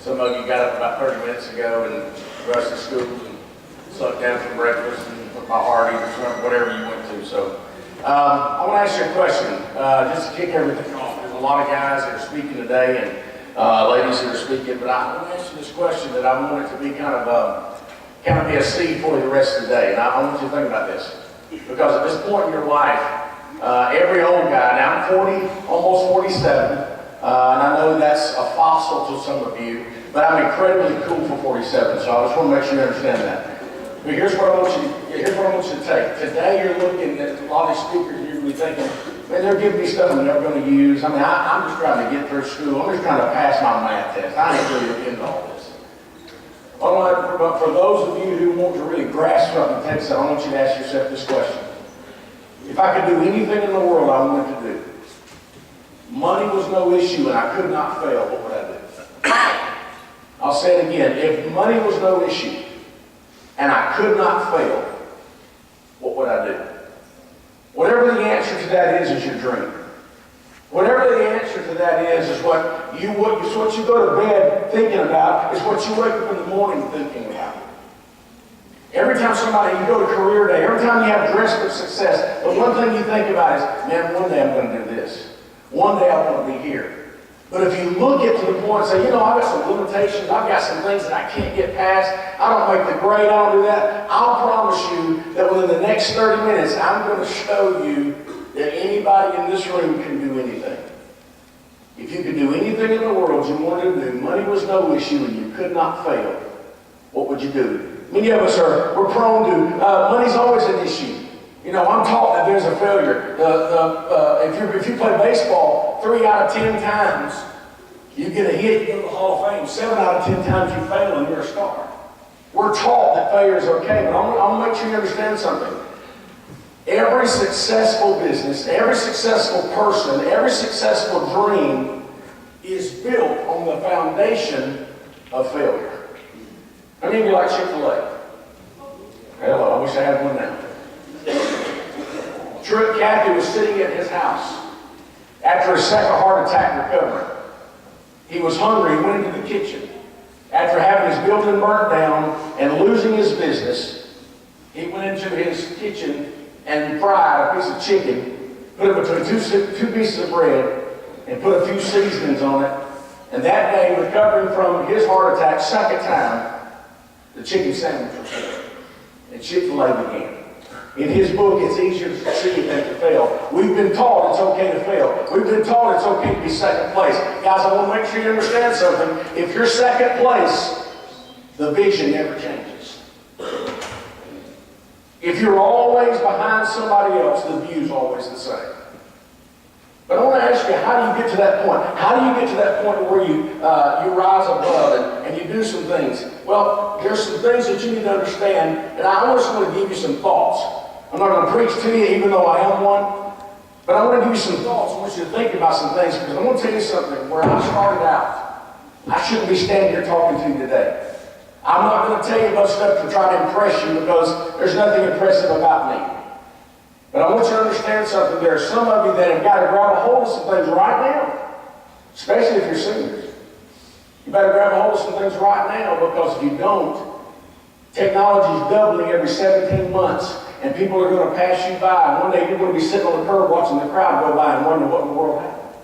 Some of you got up about 30 minutes ago and rushed to school and slept down for breakfast and put my Hardee's or whatever you went to. So I want to ask you a question, just to kick everything off. There's a lot of guys that are speaking today and ladies that are speaking, but I want to ask you this question that I want it to be kind of be a seed for you the rest of the day. And I want you to think about this. Because at this point in your life, every old guy, now I'm 40, almost 47, and I know that's a fossil to some of you, but I'm incredibly cool for 47, so I just want to make sure you understand that. But here's what I want you to take. Today you're looking at a lot of these speakers, you're going to be thinking, man, they're giving me stuff I'm never going to use. I mean, I'm just trying to get through school. I'm just trying to pass my math test. I ain't really into all this. But for those of you who want to really grasp something, text, I want you to ask yourself this question. If I could do anything in the world I wanted to do, money was no issue and I could not fail, what would I do? I'll say it again. If money was no issue and I could not fail, what would I do? Whatever the answer to that is your dream. Whatever the answer to that is what you go to bed thinking about, is what you wake up in the morning thinking about. Every time you go to career day, every time you have dress for success, the one thing you think about is, man, one day I'm going to do this. One day I want to be here. But if you look at to the point and say, I've got some limitations, I've got some things that I can't get past, I don't make the grade, I don't do that, I'll promise you that within the next 30 minutes, I'm going to show you that anybody in this room can do anything. If you could do anything in the world you wanted to do, money was no issue and you could not fail, what would you do? Many of us we're prone to, money's always an issue. I'm taught that there's a failure. If you play baseball, 3 out of 10 times you get a hit, you go to the Hall of Fame. 7 out of 10 times you fail and you're a star. We're taught that failure is okay, but I want to make sure you understand something. Every successful business, every successful person, every successful dream is built on the foundation of failure. How many of you like Chick-fil-A? Hello, I wish I had one now. Truett Cathy was sitting at his house after a second heart attack recovering. He was hungry, he went into the kitchen. After having his building burnt down and losing his business, he went into his kitchen and fried a piece of chicken, put it between two pieces of bread, and put a few seasonings on it. And that day, recovering from his heart attack, second time, the chicken sandwich was there. And Chick-fil-A began. In his book, it's easier to succeed than to fail. We've been taught it's okay to fail. We've been taught it's okay to be second place. Guys, I want to make sure you understand something. If you're second place, the vision never changes. If you're always behind somebody else, the view's always the same. But I want to ask you, how do you get to that point? How do you get to that point where you rise above and you do some things? Well, there's some things that you need to understand, and I just want to give you some thoughts. I'm not going to preach to you, even though I am one, but I want to give you some thoughts. I want you to think about some things, because I want to tell you something. Where I started out, I shouldn't be standing here talking to you today. I'm not going to tell you about stuff to try to impress you, because there's nothing impressive about me. But I want you to understand something. There are some of you that have got to grab a hold of some things right now, especially if you're seniors. You better grab a hold of some things right now, because if you don't, technology is doubling every 17 months, and people are going to pass you by, and one day you're going to be sitting on the curb watching the crowd go by and wonder what in the world happened.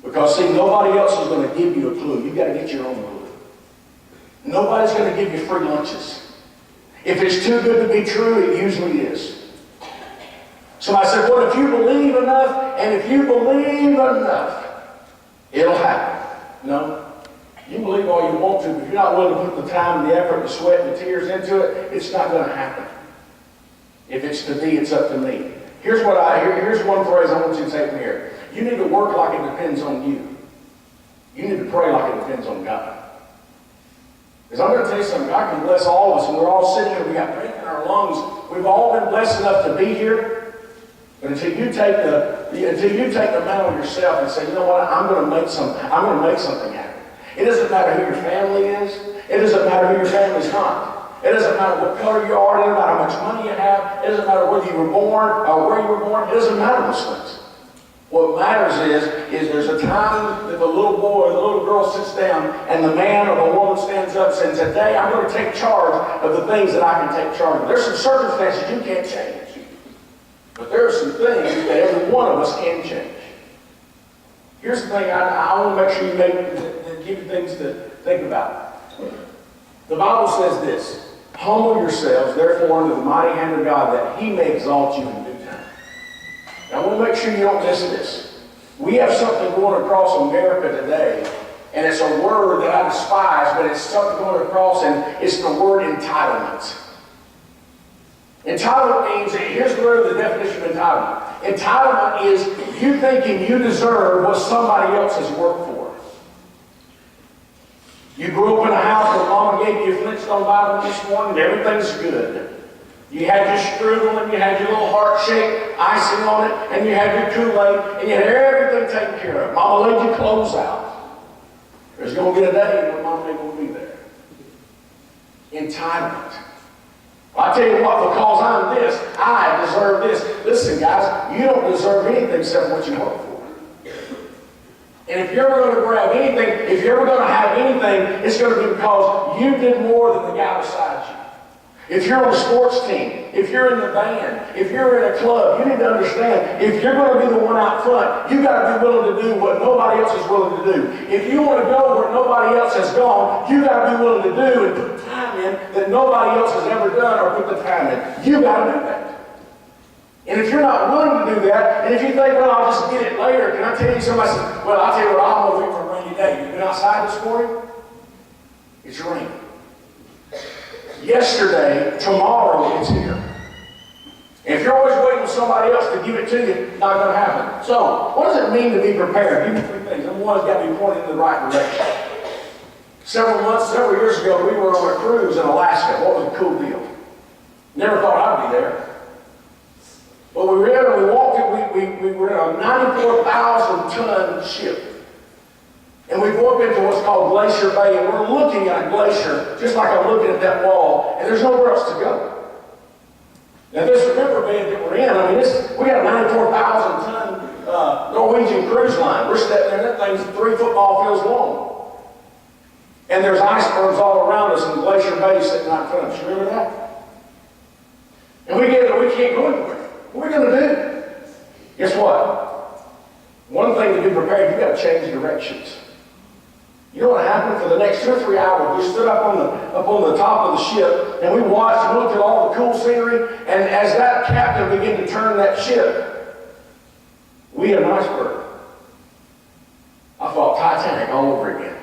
Because, see, nobody else is going to give you a clue. You've got to get your own clue. Nobody's going to give you free lunches. If it's too good to be true, it usually is. Somebody said, well, if you believe enough, and if you believe enough, it'll happen. No. You believe all you want to, but if you're not willing to put the time, the effort, the sweat, and the tears into it, it's not going to happen. If it's to be, it's up to me. Here's one phrase I want you to take from here. You need to work like it depends on you. You need to pray like it depends on God. Because I'm going to tell you something, God can bless all of us, and we're all sitting here, we got breath in our lungs. We've all been blessed enough to be here. But until you take the mantle yourself and say, you know what, I'm going to make something happen. It doesn't matter who your family is. It doesn't matter who your family's not. It doesn't matter what color you are. It doesn't matter how much money you have. It doesn't matter whether you were born or where you were born. It doesn't matter those things. What matters is there's a time that the little boy or the little girl sits down and the man or the woman stands up and says, today I'm going to take charge of the things that I can take charge of. There's some circumstances you can't change. But there are some things that every one of us can change. Here's the thing I want to make sure you give you things to think about. The Bible says this, humble yourselves, therefore, under the mighty hand of God, that he may exalt you in due time. Now, I want to make sure you don't miss this. We have something going across America today, and it's a word that I despise, but it's something going across, and it's the word entitlement. Entitlement means, here's the definition of entitlement. Entitlement is you thinking you deserve what somebody else has worked for. You grew up in a house where Mama gave you a Flintstone vitamin this morning, and everything's good. You had your strudel, and you had your little heart-shaped icing on it, and you had your Kool-Aid, and you had everything taken care of. Mama laid your clothes out. There's going to be a day when Mama ain't going to be there. Entitlement. I tell you what, because I'm this, I deserve this. Listen, guys, you don't deserve anything except what you work for. And if you're ever going to grab anything, if you're ever going to have anything, it's going to be because you did more than the guy beside you. If you're on a sports team, if you're in the band, if you're in a club, you need to understand, if you're going to be the one out front, you've got to be willing to do what nobody else is willing to do. If you want to go where nobody else has gone, you've got to be willing to do and put time in that nobody else has ever done or put the time in. You've got to do that. And if you're not willing to do that, and if you think, well, I'll just get it later, can I tell you, somebody says, well, I'll tell you what, I'm going to wait for a rainy day. You've been outside this morning? It's raining. Yesterday, tomorrow, it's here. And if you're always waiting for somebody else to give it to you, it's not going to happen. So, what does it mean to be prepared? Give me three things. Number one, it's got to be pointed in the right direction. Several years ago, we were on a cruise in Alaska. What was a cool deal? Never thought I'd be there. But we were in, we walked it, we were in a 94,000-ton ship. And we go up into what's called Glacier Bay, and we're looking at a glacier, just like I'm looking at that wall, and there's nowhere else to go. Now this riverbed that we're in, I mean, we got a 94,000-ton Norwegian cruise line. We're sitting there, that thing's 3 football fields long. And there's icebergs all around us in Glacier Bay sitting right in front of us. You remember that? And we can't go anywhere. What are we going to do? Guess what? One thing to be prepared, you've got to change directions. You know what happened? For the next 2 or 3 hours, we stood up on the top of the ship, and we watched and looked at all the cool scenery, and as that captain began to turn that ship, we had an iceberg. I thought Titanic all over again.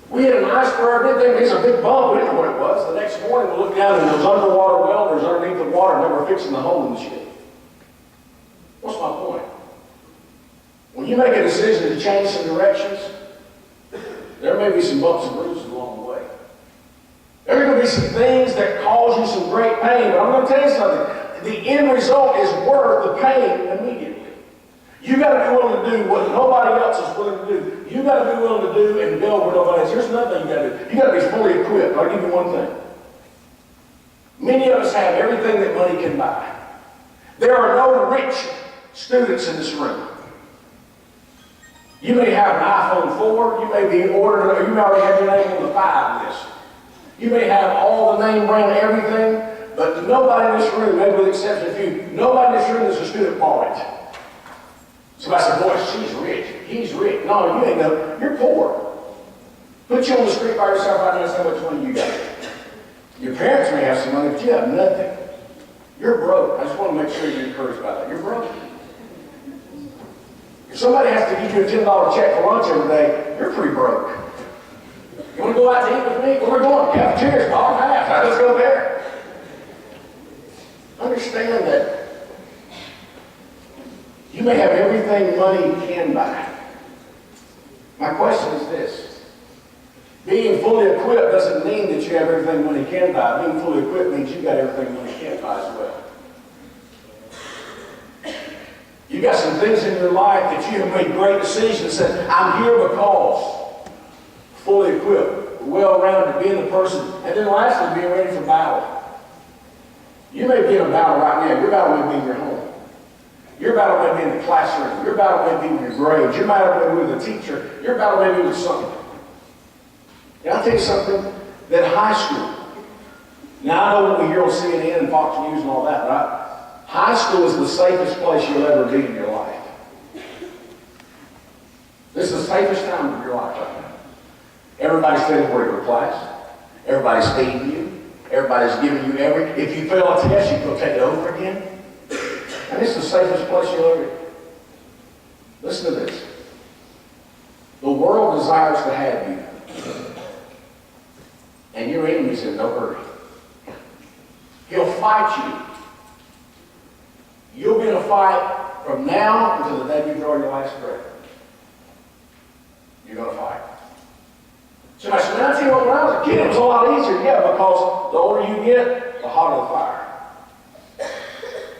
We had an iceberg, didn't think it was a big bump, we didn't know what it was. The next morning we looked down and there was underwater welders underneath the water, and they were fixing the hole in the ship. What's my point? When you make a decision to change some directions, there may be some bumps and bruises along the way. There are going to be some things that cause you some great pain, but I'm going to tell you something. The end result is worth the pain immediately. You got to be willing to do what nobody else is willing to do. You got to be willing to do and build where nobody else. Here's another thing you got to do. You got to be fully equipped. I'll give you one thing. Many of us have everything that money can buy. There are no rich students in this room. You may have an iPhone 4. You may be ordered, or you may already have your name on the 5 list. You may have all the name brand everything, but nobody in this room, maybe with the exception of you, nobody in this room is a student poet. Somebody said, boy, she's rich. He's rich. No, you ain't no. You're poor. Put you on the street by yourself right now and say how much money you got. Your parents may have some money, but you have nothing. You're broke. I just want to make sure you're encouraged by that. You're broke. If somebody has to give you a $10 check for lunch every day, you're pretty broke. You want to go out to eat with me? Where we going? Cafeteria's $1.50. Let's go there. Understand that you may have everything money can buy. My question is this. Being fully equipped doesn't mean that you have everything money can buy. Being fully equipped means you got everything money can't buy as well. You got some things in your life that you have made great decisions and said, I'm here because fully equipped, well-rounded, being the person, and then lastly, being ready for battle. You may be in a battle right now. Your battle may be in your home. Your battle may be in the classroom. Your battle may be with your grades. Your battle may be with a teacher. Your battle may be with something. Can I tell you something? That high school, now I know what we hear on CNN and Fox News and all that, right? High school is the safest place you'll ever be in your life. This is the safest time of your life right now. Everybody's telling you where to go to class. Everybody's feeding you. Everybody's giving you if you fail a test, you can go take it over again. And it's the safest place you'll ever be. Listen to this. The world desires to have you. And your enemy's in no hurry. He'll fight you. You'll be in a fight from now until the day you draw your last breath. You're going to fight. Somebody said, man, I tell you what, when I was a kid, it was a lot easier. Yeah, because the older you get, the hotter the fire.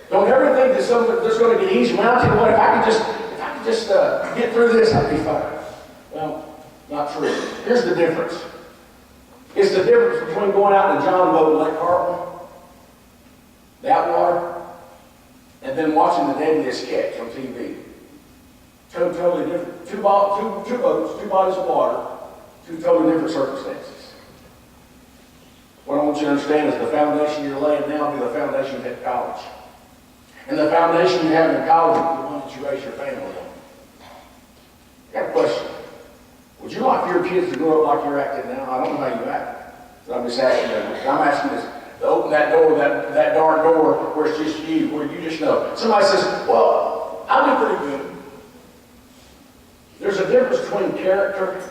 Don't ever think that something that's going to get easier. Man, I tell you what, if I could just get through this, I'd be fine. Well, not true. Here's the difference. It's the difference between going out in a John boat in Lake Hartwell, that water, and then watching the deadliest catch on TV. Totally different. Two boats, two bodies of water, two totally different circumstances. What I want you to understand is the foundation you're laying now will be the foundation you have at college. And the foundation you have in college will be the one that you raise your family on. I got a question. Would you like for your kids to grow up like you're acting now? I don't know how you act. So I'm just asking you. I'm asking this. To open that door, that dark door where it's just you, where you just know. Somebody says, well, I do pretty good. There's a difference between character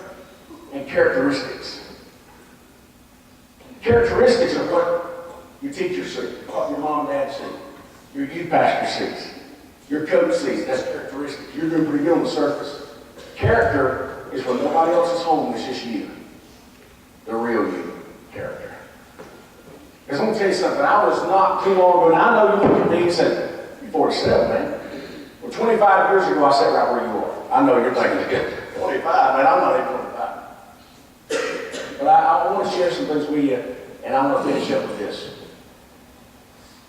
and characteristics. Characteristics are what your teacher sees, what your mom and dad see, your youth pastor sees, your coach sees. That's characteristics. You're doing pretty good on the surface. Character is when nobody else is home, it's just you. The real you. Character. Because I'm going to tell you something. I was not too long ago, and I know you look at me and said, you're 47, man. Well, 25 years ago, I sat right where you are. I know you're thinking, 25, man, I'm not even 25. But I want to share some things with you, and I'm going to finish up with this.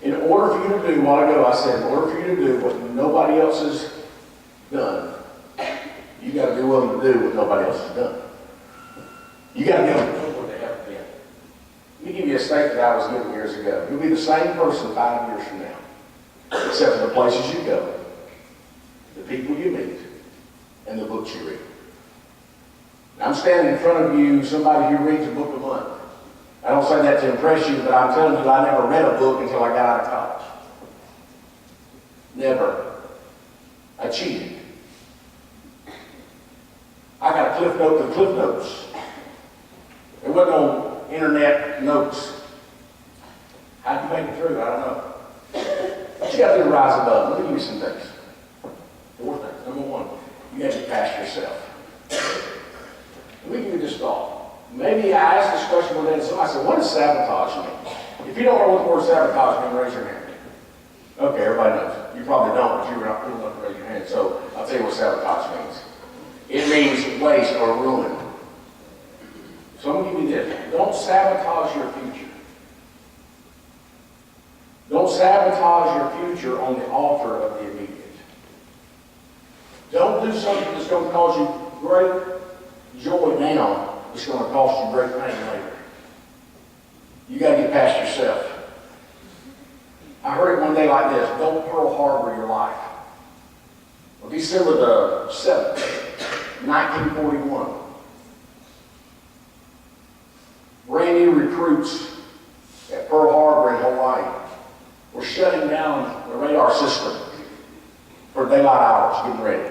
In order for you to do, a while ago I said, in order for you to do what nobody else has done, you got to be willing to do what nobody else has done. You got to be able to do what they haven't been. Let me give you a statement that I was given years ago. You'll be the same person 5 years from now, except for the places you go, the people you meet, and the books you read. Now, I'm standing in front of you, somebody who reads a book a month. I don't say that to impress you, but I'm telling you, I never read a book until I got out of college. Never. I cheated. I got a Cliff Note of Cliff Notes. There wasn't no internet notes. How'd you make it through? I don't know. But you got to rise above. Let me give you some things. 4 things. Number 1, you got to get past yourself. Let me give you this thought. Maybe I asked this question one day, and somebody said, what does sabotage mean? If you don't know what the word sabotage means, raise your hand. Okay, everybody knows. You probably don't, but you were not cool enough to raise your hand. So I'll tell you what sabotage means. It means waste or ruin. So I'm going to give you this. Don't sabotage your future. Don't sabotage your future on the altar of the immediate. Don't do something that's going to cause you great joy now. It's going to cost you great pain later. You got to get past yourself. I heard it one day like this. Don't Pearl Harbor your life. On December the 7th, 1941, brand new recruits at Pearl Harbor in Hawaii were shutting down the radar system for daylight hours, getting ready.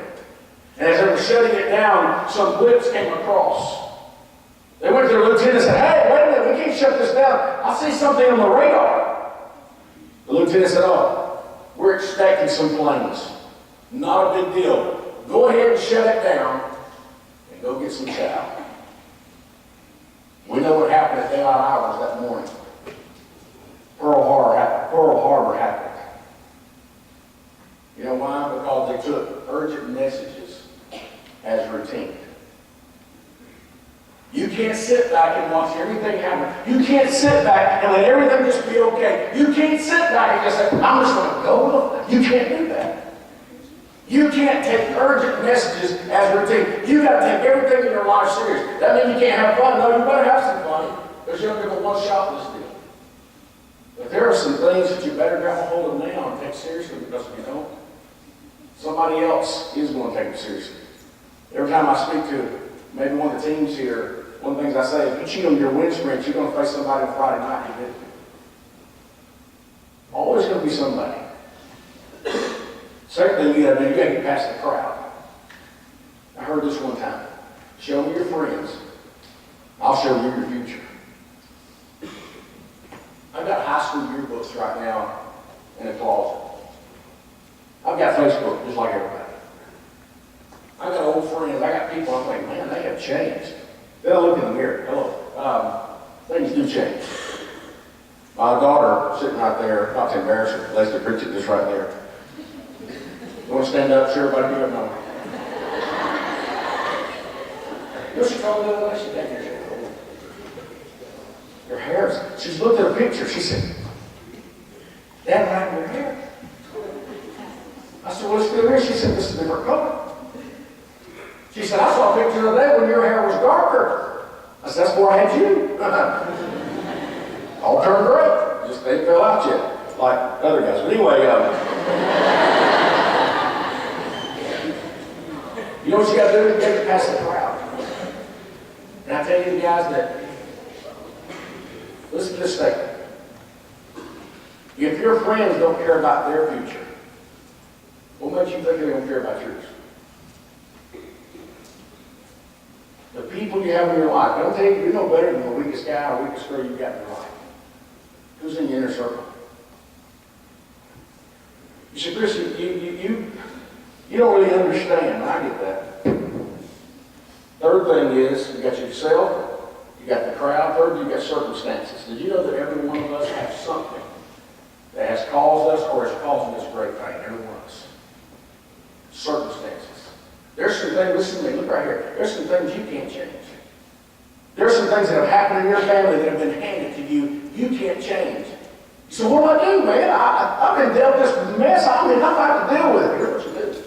And as they were shutting it down, some blips came across. They went to their lieutenant and said, hey, wait a minute, we can't shut this down. I see something on the radar. The lieutenant said, oh, we're expecting some planes. Not a big deal. Go ahead and shut it down and go get some chow. We know what happened at daylight hours that morning. Pearl Harbor happened. You know why? Because they took urgent messages as routine. You can't sit back and watch everything happen. You can't sit back and let everything just be okay. You can't sit back and just say, I'm just going to go. You can't do that. You can't take urgent messages as routine. You got to take everything in your life serious. That means you can't have fun. No, you better have some fun, because you're going to get a one-shot with this deal. But there are some things that you better grab a hold of now and take seriously, because if you don't, somebody else is going to take it seriously. Every time I speak to maybe one of the teams here, one of the things I say, if you cheat on your wind sprints, you're going to face somebody on Friday night you did. Always going to be somebody. Second thing you got to do, you got to get past the crowd. I heard this one time. Show me your friends. I'll show you your future. I've got high school yearbooks right now in a closet. I've got Facebook, just like everybody. I got old friends. I got people. I'm like, man, they have changed. Then I look in the mirror. Hello. Things do change. My daughter sitting right there, not to embarrass her, Leslie Pritchett just right there. You want to stand up? Sure, everybody do it. No. You know what she told me the other day? She said, your hair's. She's looked at a picture. She said, Dad, what happened to your hair? I said, well, it's still here. She said, this is a different color. She said, I saw a picture the other day when your hair was darker. I said, that's before I had you. All turned gray. Just they fell out yet, like other guys. But anyway, you know what you got to do? You got to pass the crowd. And I tell you guys that, listen to this statement. If your friends don't care about their future, what makes you think they don't care about yours? The people you have in your life. Don't tell you, you're no better than the weakest guy or weakest girl you got in your life. Who's in your inner circle? You say, Chris, you don't really understand. I get that. Third thing is, you got yourself, you got the crowd. Third, you got circumstances. Did you know that every one of us has something that has caused us or is causing us great pain? Every one of us. Circumstances. There's some things, listen to me, look right here. There's some things you can't change. There's some things that have happened in your family that have been handed to you, you can't change. So what do I do, man? I've been dealt this mess. I mean, I have to deal with it. Here's what you do.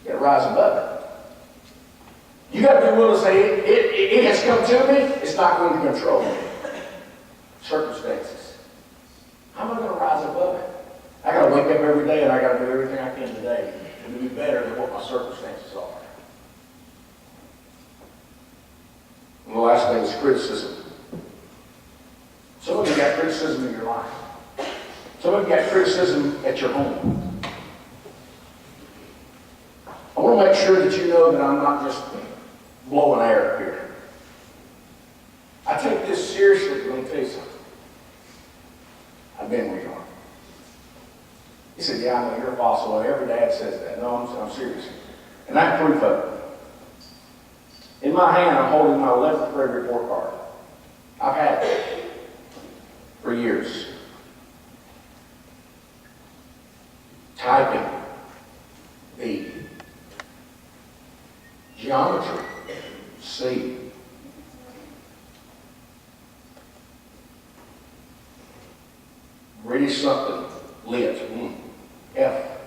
You got to rise above it. You got to be willing to say, it has come to me, it's not going to control me. Circumstances. How am I going to rise above it? I got to wake up every day and I got to do everything I can today to be better than what my circumstances are. And the last thing is criticism. Some of you got criticism in your life. Some of you got criticism at your home. I want to make sure that you know that I'm not just blowing air up here. I take this seriously, but let me tell you something. I've been where you are. He said, yeah, I know you're a fossil. Well, every dad says that. No, I'm serious. And I have proof of it. In my hand, I'm holding my 11th grade report card. I've had it for years. Typing. B. Geometry. C. British something. Lit. F.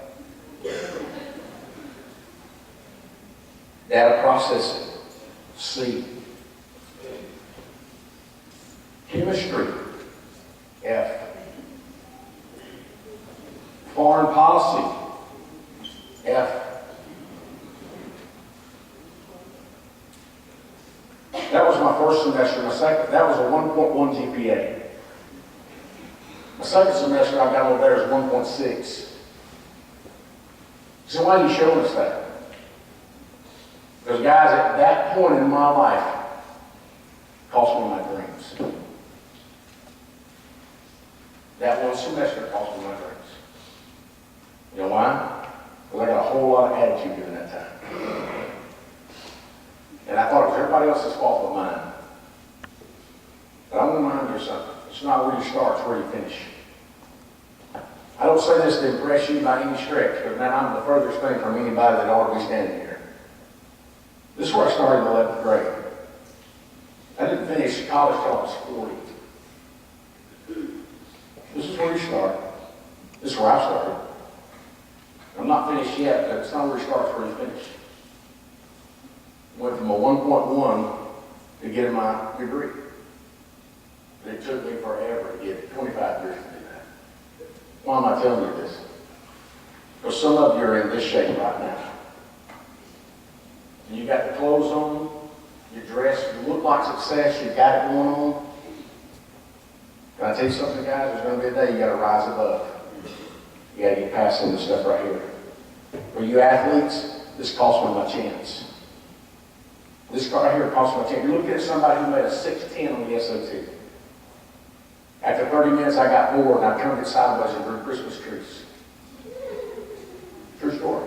Data processing. C. Chemistry. F. Foreign policy. F. That was my first semester. My second, that was a 1.1 GPA. My second semester I got over there is 1.6. So why are you showing us that? Because guys, at that point in my life, cost me my dreams. That one semester cost me my dreams. You know why? Because I got a whole lot of attitude during that time. And I thought it was everybody else's fault but mine. But I'm going to remind you something. It's not where you start, it's where you finish. I don't say this to impress you by any stretch, but man, I'm the furthest thing from anybody that ought to be standing here. This is where I started in 11th grade. I didn't finish college till I was 40. This is where you start. This is where I started. I'm not finished yet, but it's not where he starts, where he finished. Went from a 1.1 to get my degree. And it took me forever to get it, 25 years to do that. Why am I telling you this? Because some of you are in this shape right now. And you got the clothes on, you dress, you look like success, you got it going on. Can I tell you something, guys? There's going to be a day you got to rise above. You got to get past some of this stuff right here. For you athletes, this cost me my chance. This right here cost me my chance. You're looking at somebody who made a 610 on the SAT. After 30 minutes, I got bored and I turned it sideways and grew Christmas trees. True story.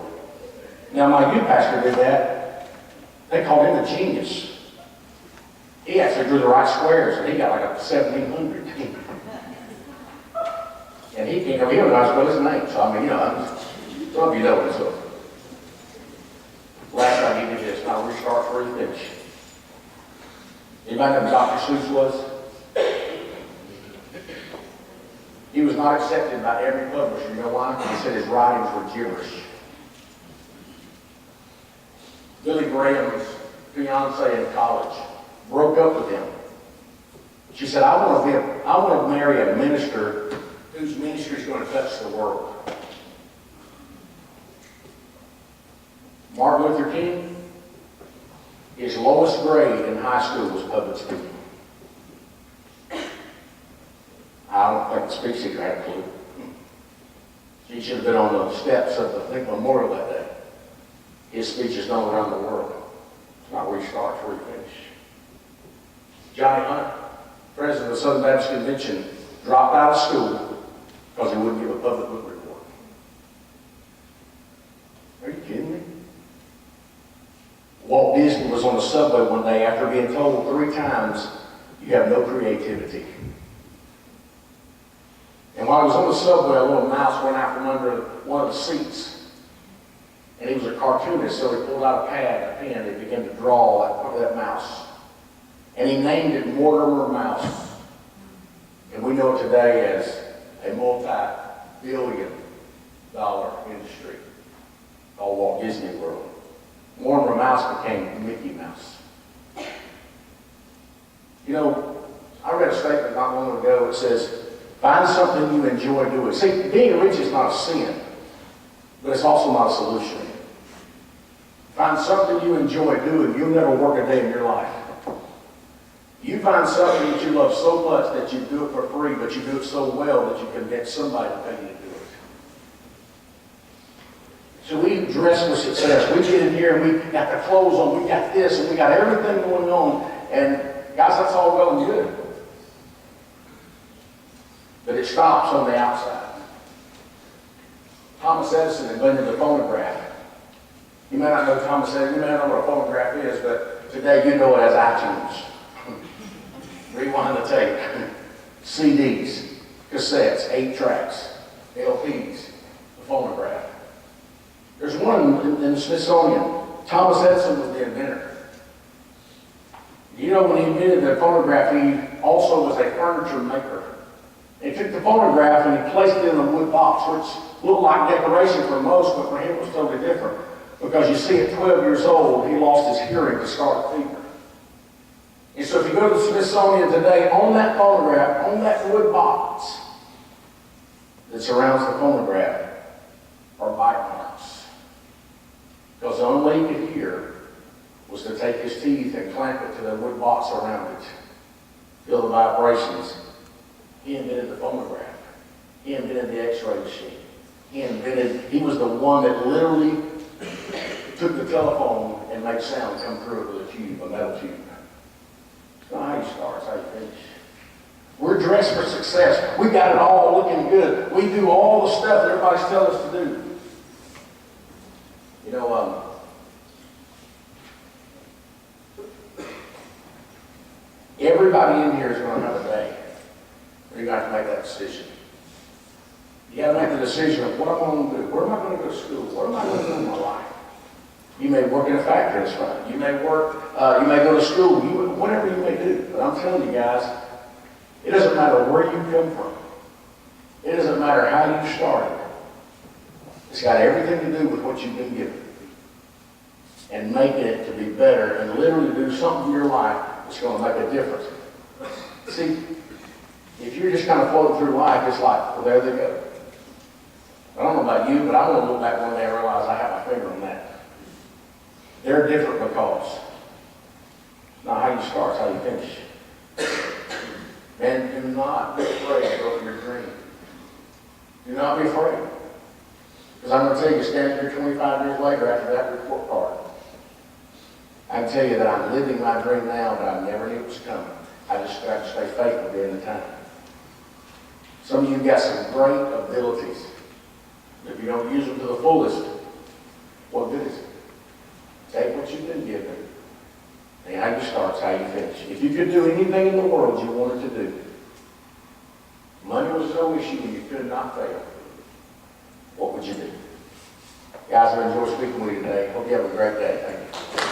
Now, my youth pastor did that. They called him a genius. He actually drew the right squares, and he got like a 1,700. And he can't come here without spell his name. So, I mean, some of you know this. So. Last time he did this, now restart where he finished. Anybody know who Dr. Seuss was? He was not accepted by every publisher. You know why? He said his writings were gibberish. Billy Graham's fiance in college broke up with him. She said, I want to marry a minister whose ministry is going to touch the world. Martin Luther King, his lowest grade in high school was public speaking. I don't think the speech teacher had a clue. She should have been on the steps of the memorial that day. His speech is known around the world. It's not where he starts, where he finishes. Johnny Hunt, president of the Southern Baptist Convention, dropped out of school because he wouldn't give a public book report. Are you kidding me? Walt Disney was on the subway one day after being told 3 times, you have no creativity. And while he was on the subway, a little mouse went out from under one of the seats. And he was a cartoonist, so he pulled out a pad, a pen, and he began to draw that mouse. And he named it Mortimer Mouse. And we know it today as a multi-billion-dollar industry called Walt Disney World. Mortimer Mouse became Mickey Mouse. You know, I read a statement not long ago that says, find something you enjoy doing. See, being rich is not a sin, but it's also not a solution. Find something you enjoy doing. You'll never work a day in your life. You find something that you love so much that you do it for free, but you do it so well that you can get somebody to pay you to do it. So we dress for success. We get in here and we got the clothes on, we got this, and we got everything going on. And guys, that's all well and good. But it stops on the outside. Thomas Edison invented the phonograph. You may not know Thomas Edison, you may not know what a phonograph is, but today you know it as iTunes. Rewind the tape. CDs, cassettes, 8 tracks, LPs, the phonograph. There's one in the Smithsonian. Thomas Edison was the inventor. You know, when he invented the phonograph, he also was a furniture maker. He took the phonograph and he placed it in a wood box, which looked like decoration for most, but for him it was totally different. Because you see, at 12 years old, he lost his hearing to scarlet fever. And so if you go to the Smithsonian today, on that phonograph, on that wood box that surrounds the phonograph, are bite marks. Because the only way he could hear was to take his teeth and clamp it to the wood box around it. Feel the vibrations. He invented the phonograph. He invented the x-ray machine. He was the one that literally took the telephone and made sound come through it with a tube, a metal tube. It's not how you start, it's how you finish. We're dressed for success. We got it all looking good. We do all the stuff that everybody's telling us to do. You know, everybody in here is going to have a day where you have to make that decision. You got to make the decision of what I'm going to do. Where am I going to go to school? What am I going to do in my life? You may work in a factory, that's fine. You may work, you may go to school, whatever you may do. But I'm telling you guys, it doesn't matter where you come from. It doesn't matter how you started. It's got everything to do with what you've been given. And making it to be better and literally do something in your life that's going to make a difference. See, if you're just kind of floating through life, it's like, well, there they go. I don't know about you, but I want to look back one day and realize I have my finger on that. They're different because it's not how you start, it's how you finish. Man, do not be afraid to go for your dream. Do not be afraid. Because I'm going to tell you, standing here 25 years later after that report card, I can tell you that I'm living my dream now, but I never knew it was coming. I just got to stay faithful during the time. Some of you got some great abilities. If you don't use them to the fullest, what good is it? Take what you've been given. And how you start is how you finish. If you could do anything in the world you wanted to do, money was no issue and you could not fail, what would you do? Guys, I enjoyed speaking with you today. Hope you have a great day. Thank you.